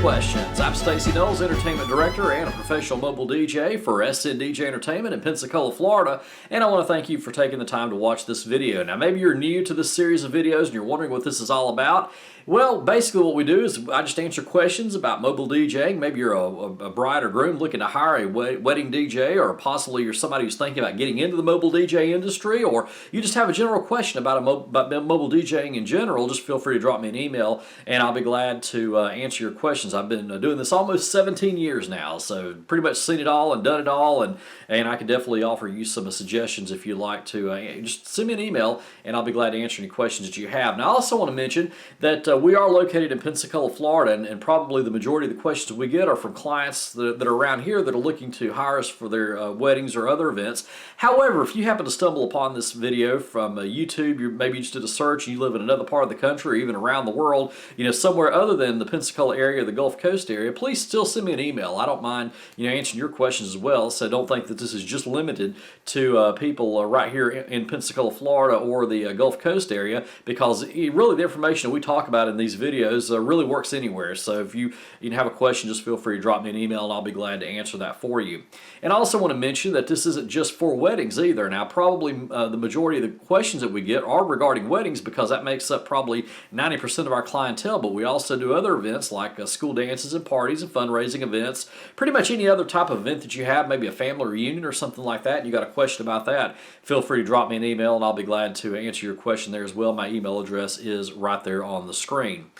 questions. I'm Stacy Knowles, Entertainment Director and a professional mobile DJ for SN DJ Entertainment in Pensacola, Florida, and I want to thank you for taking the time to watch this video. Now, maybe you're new to this series of videos and you're wondering what this is all about. Well, basically what we do is I just answer questions about mobile DJing. Maybe you're a bride or groom looking to hire a wedding DJ, or possibly you're somebody who's thinking about getting into the mobile DJ industry, or you just have a general question about mobile DJing in general. Just feel free to drop me an email and I'll be glad to answer your questions. I've been doing this almost 17 years now, so pretty much seen it all and done it all, and I can definitely offer you some suggestions if you'd like to. Just send me an email and I'll be glad to answer any questions that you have. Now, I also want to mention that we are located in Pensacola, Florida, and probably the majority of the questions we get are from clients that are around here that are looking to hire us for their weddings or other events. However, if you happen to stumble upon this video from YouTube, maybe you just did a search and you live in another part of the country or even around the world, somewhere other than the Pensacola area or the Gulf Coast area, please still send me an email. I don't mind answering your questions as well, so don't think that this is just limited to people right here in Pensacola, Florida or the Gulf Coast area, because really the information that we talk about in these videos really works anywhere. So if you have a question, just feel free to drop me an email and I'll be glad to answer that for you. And I also want to mention that this isn't just for weddings either. Now, probably the majority of the questions that we get are regarding weddings because that makes up probably 90% of our clientele, but we also do other events like school dances and parties and fundraising events. Pretty much any other type of event that you have, maybe a family reunion or something like that, and you got a question about that, feel free to drop me an email and I'll be glad to answer your question there as well. My email address is right there on the screen.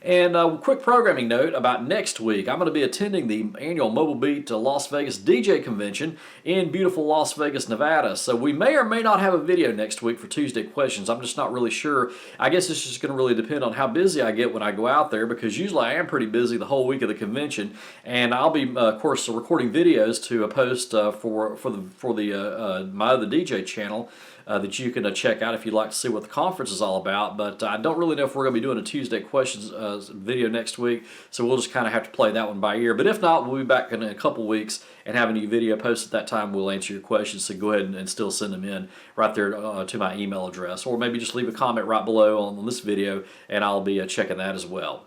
And a quick programming note about next week. I'm going to be attending the annual Mobile Beat Las Vegas DJ Convention in beautiful Las Vegas, Nevada. So we may or may not have a video next week for Tuesday questions. I'm just not really sure. I guess it's just going to really depend on how busy I get when I go out there, because usually I am pretty busy the whole week of the convention. And I'll be, of course, recording videos to post for the my other DJ channel. That you can check out if you'd like to see what the conference is all about. But I don't really know if we're going to be doing a Tuesday questions video next week, so we'll just kind of have to play that one by ear. But if not, we'll be back in a couple weeks and have a new video posted at that time. We'll answer your questions, so go ahead and still send them in right there to my email address, or maybe just leave a comment right below on this video and I'll be checking that as well.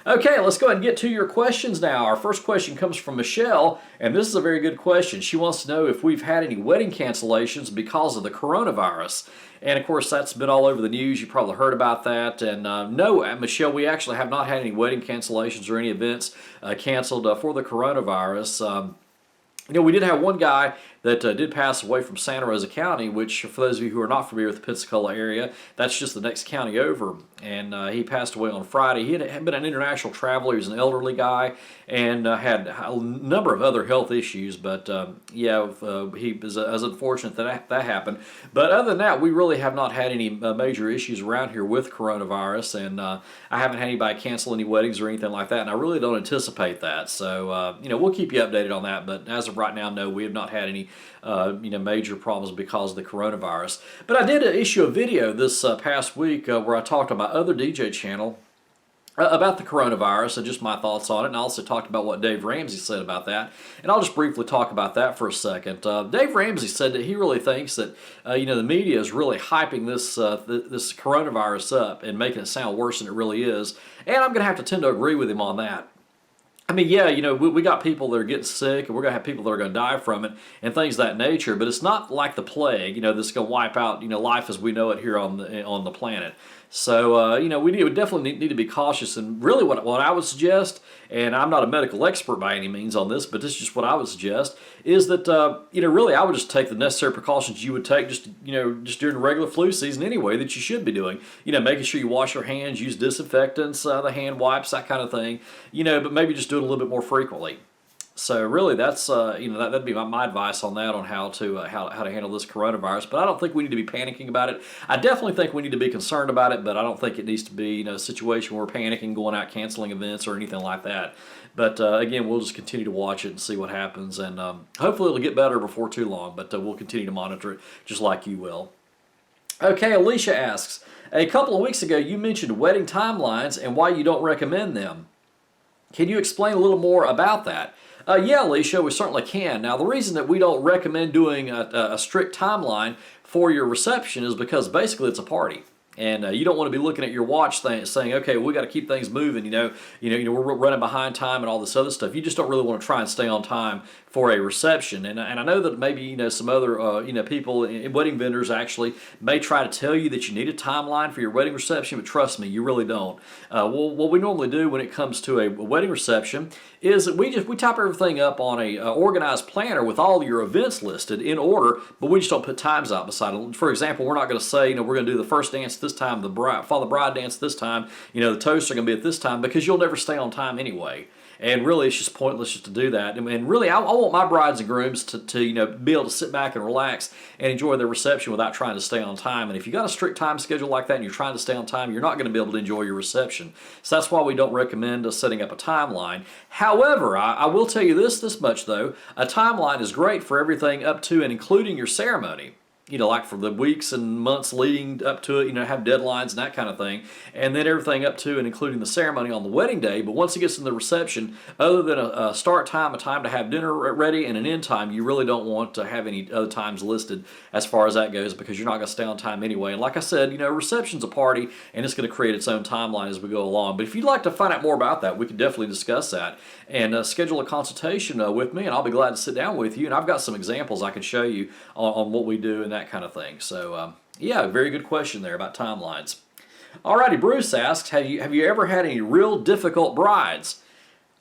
Okay, let's go ahead and get to your questions now. Our first question comes from Michelle, and this is a very good question. She wants to know if we've had any wedding cancellations because of the coronavirus. And of course, that's been all over the news. You probably heard about that. And no, Michelle, we actually have not had any wedding cancellations or any events canceled for the coronavirus. We did have one guy that did pass away from Santa Rosa County, which, for those of you who are not familiar with the Pensacola area, that's just the next county over. And he passed away on Friday. He had been an international traveler. He was an elderly guy and had a number of other health issues. But he was unfortunate that happened. But other than that, we really have not had any major issues around here with coronavirus. And I haven't had anybody cancel any weddings or anything like that. And I really don't anticipate that. So, we'll keep you updated on that. But as of right now, no, we have not had any major problems because of the coronavirus. But I did issue a video this past week where I talked on my other DJ channel about the coronavirus and just my thoughts on it, and I also talked about what Dave Ramsey said about that. And I'll just briefly talk about that for a second. Dave Ramsey said that he really thinks that the media is really hyping this coronavirus up and making it sound worse than it really is. And I'm going to have to tend to agree with him on that. I mean, yeah, we got people that are getting sick, and we're going to have people that are going to die from it and things of that nature, but it's not like the plague, that's going to wipe out, life as we know it here on the planet. So, we definitely need to be cautious. And really what I would suggest, and I'm not a medical expert by any means on this, but this is just what I would suggest, is that, really I would just take the necessary precautions you would take just during the regular flu season anyway that you should be doing. Making sure you wash your hands, use disinfectants, the hand wipes, that kind of thing, but maybe just do it a little bit more frequently. So really, that's that'd be my advice on that, on how to handle this coronavirus. But I don't think we need to be panicking about it. I definitely think we need to be concerned about it, but I don't think it needs to be a situation where we're panicking, going out, canceling events or anything like that. But again, we'll just continue to watch it and see what happens, and hopefully it'll get better before too long. But we'll continue to monitor it just like you will. Okay, Alicia asks, a couple of weeks ago you mentioned wedding timelines and why you don't recommend them. Can you explain a little more about that? Yeah, Alicia, we certainly can. Now, the reason that we don't recommend doing a strict timeline for your reception is because basically it's a party. And you don't want to be looking at your watch saying, okay, we got to keep things moving. We're running behind time and all this other stuff. You just don't really want to try and stay on time for a reception. And I know that maybe some other people, wedding vendors actually may try to tell you that you need a timeline for your wedding reception, but trust me, you really don't. Well, what we normally do when it comes to a wedding reception is that we type everything up on a organized planner with all your events listed in order, but we just don't put times out beside it. For example, we're not going to say, we're going to do the first dance this time, the bride dance this time, the toasts are going to be at this time, because you'll never stay on time anyway. And really, it's just pointless just to do that. And really, I want my brides and grooms to be able to sit back and relax and enjoy their reception without trying to stay on time. And if you got a strict time schedule like that and you're trying to stay on time, you're not going to be able to enjoy your reception. So that's why we don't recommend setting up a timeline. However, I will tell you this much though: a timeline is great for everything up to and including your ceremony. Like for the weeks and months leading up to it, have deadlines and that kind of thing. And then everything up to and including the ceremony on the wedding day. But once it gets to the reception, other than a start time, a time to have dinner ready, and an end time, you really don't want to have any other times listed as far as that goes, because you're not going to stay on time anyway. And like I said, reception's a party, and it's going to create its own timeline as we go along. But if you'd like to find out more about that, we could definitely discuss that and schedule a consultation with me, and I'll be glad to sit down with you. And I've got some examples I can show you on what we do and that kind of thing. So yeah, very good question there about timelines. Alrighty, Bruce asks, have you ever had any real difficult brides?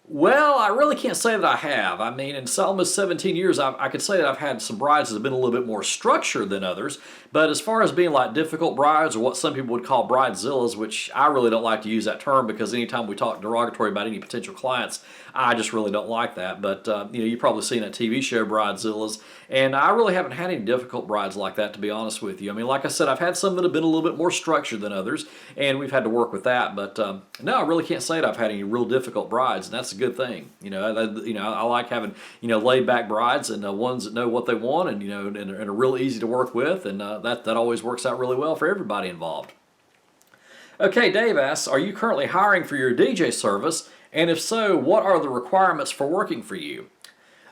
Well, I really can't say that I have. I mean, in almost 17 years, I could say that I've had some brides that have been a little bit more structured than others. But as far as being like difficult brides, or what some people would call bridezillas, which I really don't like to use that term, because anytime we talk derogatory about any potential clients, I just really don't like that. But you've probably seen that TV show, Bridezillas, and I really haven't had any difficult brides like that, to be honest with you. I mean, like I said, I've had some that have been a little bit more structured than others, and we've had to work with that. But no, I really can't say that I've had any real difficult brides, and that's a good thing. I like having laid back brides, and ones that know what they want, and and are real easy to work with, and that always works out really well for everybody involved. Okay, Dave asks, are you currently hiring for your DJ service? And if so, what are the requirements for working for you?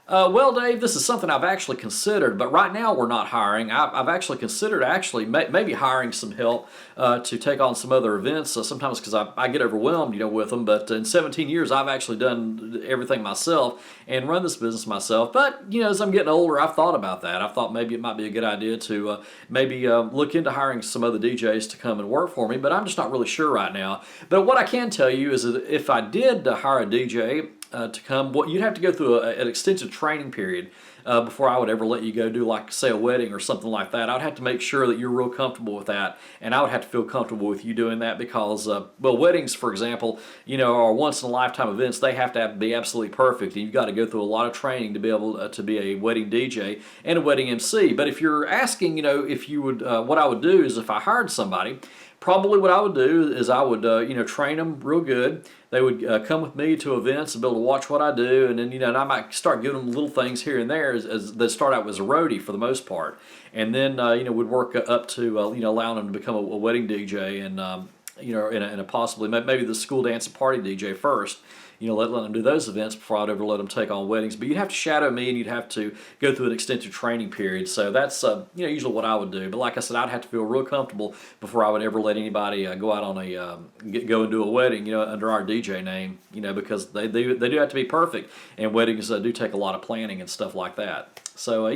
Well, Dave, this is something I've actually considered, but right now we're not hiring. I've actually considered maybe hiring some help to take on some other events. Sometimes because I get overwhelmed, with them. But in 17 years, I've actually done everything myself and run this business myself. But as I'm getting older, I've thought about that. I thought maybe it might be a good idea to maybe look into hiring some other DJs to come and work for me. But I'm just not really sure right now. But what I can tell you is that if I did hire a DJ to come, you'd have to go through an extensive training period before I would ever let you go do, like, say, a wedding or something like that. I'd have to make sure that you're real comfortable with that, and I would have to feel comfortable with you doing that because, weddings, for example, are once-in-a-lifetime events. They have to be absolutely perfect, and you've got to go through a lot of training to be able to be a wedding DJ and a wedding MC. But if you're asking, if you would, what I would do is if I hired somebody, probably what I would do is I would, train them real good. They would come with me to events and be able to watch what I do, and then, and I might start giving them little things here and there as they start out as a roadie for the most part, and then, would work up to, allowing them to become a wedding DJ and, and a possibly maybe the school dance and party DJ first. Let them do those events before I'd ever let them take on weddings. But you'd have to shadow me, and you'd have to go through an extensive training period. So that's usually what I would do. But like I said, I'd have to feel real comfortable before I would ever let anybody go out on go and do a wedding, under our DJ name, because they do have to be perfect, and weddings do take a lot of planning and stuff like that. So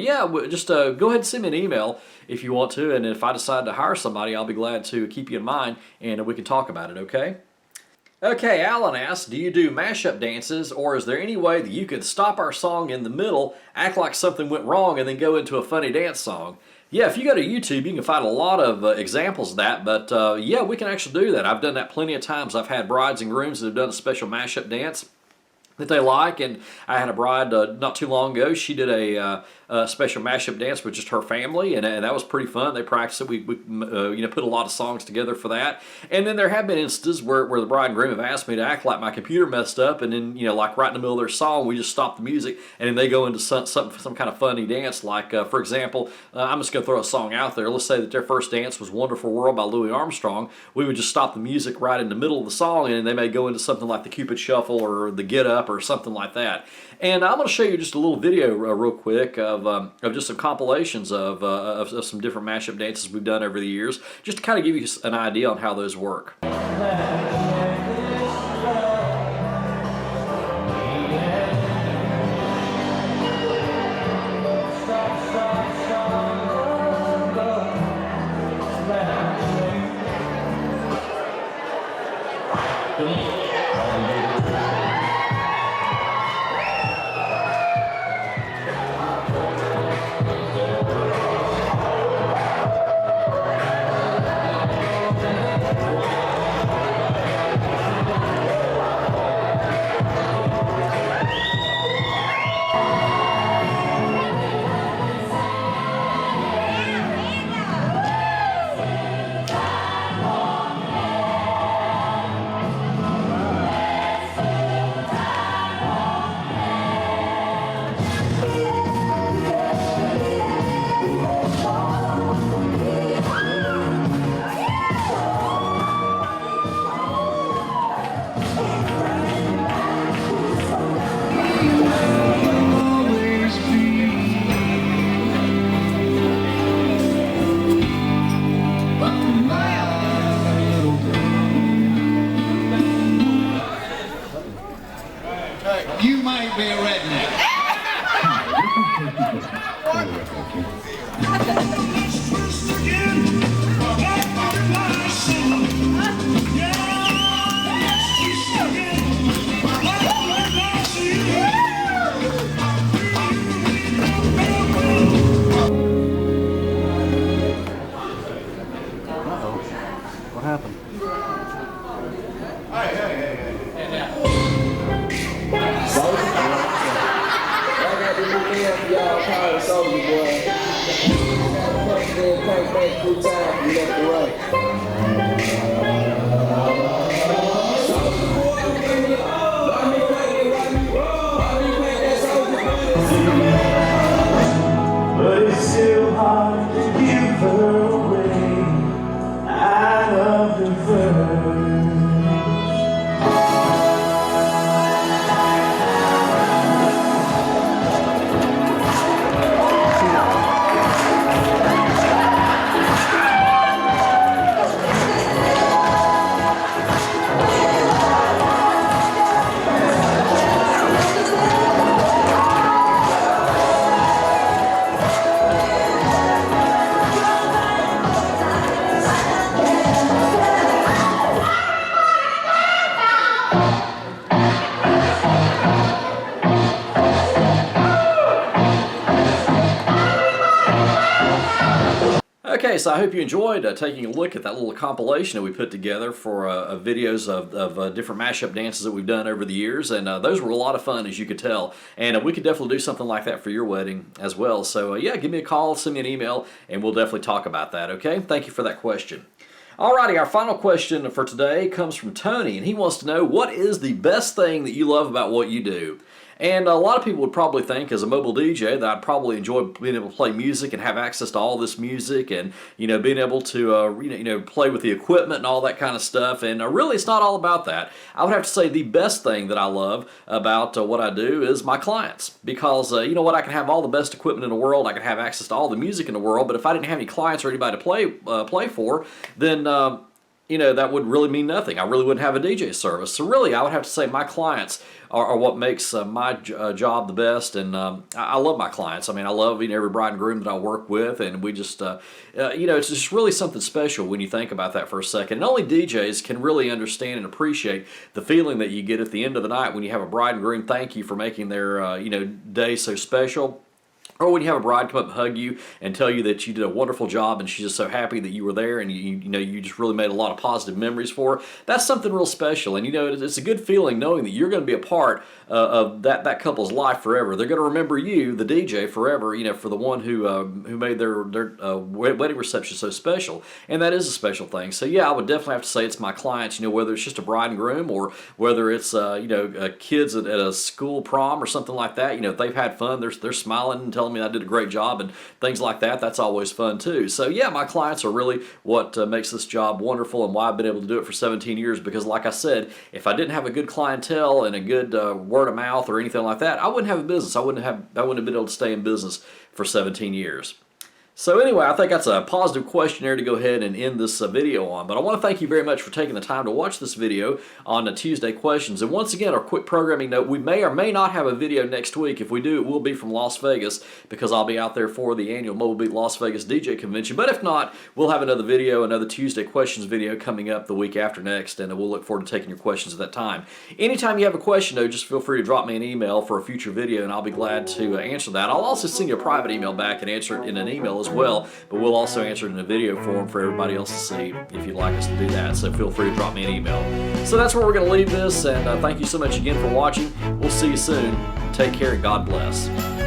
just go ahead and send me an email if you want to, and if I decide to hire somebody, I'll be glad to keep you in mind, and we can talk about it. Okay. Okay, Alan asks, do you do mashup dances, or is there any way that you could stop our song in the middle, act like something went wrong, and then go into a funny dance song? Yeah, if you go to YouTube, you can find a lot of examples of that, but we can actually do that. I've done that plenty of times. I've had brides and grooms that have done a special mashup dance that they like, and I had a bride not too long ago. She did a special mashup dance with just her family, and that was pretty fun. They practiced it. We put a lot of songs together for that. And then there have been instances where the bride and groom have asked me to act like my computer messed up, and then like right in the middle of their song, we just stop the music, and then they go into some kind of funny dance. Like for example, I'm just gonna throw a song out there. Let's say that their first dance was "Wonderful World" by Louis Armstrong. We would just stop the music right in the middle of the song, and they may go into something like the Cupid Shuffle or the Get Up up or something like that. And I'm going to show you just a little video real quick of just some compilations of some different mashup dances we've done over the years, just to kind of give you an idea on how those work. You might be a redneck. What happened? Y'all call the soldier boy. Take back 3 times, you left the right. But it's still hard to give her away. I loved her first. Okay, so I hope you enjoyed taking a look at that little compilation that we put together for videos of different mashup dances that we've done over the years, and those were a lot of fun, as you could tell, and we could definitely do something like that for your wedding as well. So yeah, give me a call, send me an email, and we'll definitely talk about that, okay? Thank you for that question. Alrighty, our final question for today comes from Tony, and he wants to know, what is the best thing that you love about what you do? And a lot of people would probably think, as a mobile DJ, that I'd probably enjoy being able to play music and have access to all this music, and being able to play with the equipment and all that kind of stuff. And really, it's not all about that. I would have to say the best thing that I love about what I do is my clients, because you know what, I can have all the best equipment in the world, I can have access to all the music in the world, but if I didn't have any clients or anybody to play for, then that would really mean nothing. I really wouldn't have a DJ service. So really, I would have to say my clients are what makes my job the best, and I love my clients. I mean, I love every bride and groom that I work with, and we just, it's just really something special when you think about that for a second. And only DJs can really understand and appreciate the feeling that you get at the end of the night when you have a bride and groom thank you for making their, day so special. Or when you have a bride come up and hug you and tell you that you did a wonderful job and she's just so happy that you were there, and you just really made a lot of positive memories for her. That's something real special, and it's a good feeling knowing that you're going to be a part of that couple's life forever. They're going to remember you, the DJ, forever. For the one who made their wedding reception so special, and that is a special thing. So yeah, I would definitely have to say it's my clients. Whether it's just a bride and groom or whether it's kids at a school prom or something like that. If they've had fun, they're smiling and telling telling me I did a great job and things like that. That's always fun too. So yeah, my clients are really what makes this job wonderful and why I've been able to do it for 17 years, because like I said, if I didn't have a good clientele and a good word of mouth or anything like that, I wouldn't have a business. I wouldn't have been able to stay in business for 17 years. So anyway, I think that's a positive questionnaire to go ahead and end this video on. But I want to thank you very much for taking the time to watch this video on the Tuesday questions. And once again, our quick programming note, we may or may not have a video next week. If we do, it will be from Las Vegas, because I'll be out there for the annual Mobile Beat Las Vegas DJ convention. But if not, we'll have another video, another Tuesday questions video coming up the week after next, and we'll look forward to taking your questions at that time. Anytime you have a question, though, just feel free to drop me an email for a future video, and I'll be glad to answer that. I'll also send you a private email back and answer it in an email as well, but we'll also answer it in a video form for everybody else to see if you'd like us to do that. So feel free to drop me an email. So that's where we're going to leave this, and thank you so much again for watching. We'll see you soon. Take care and God bless.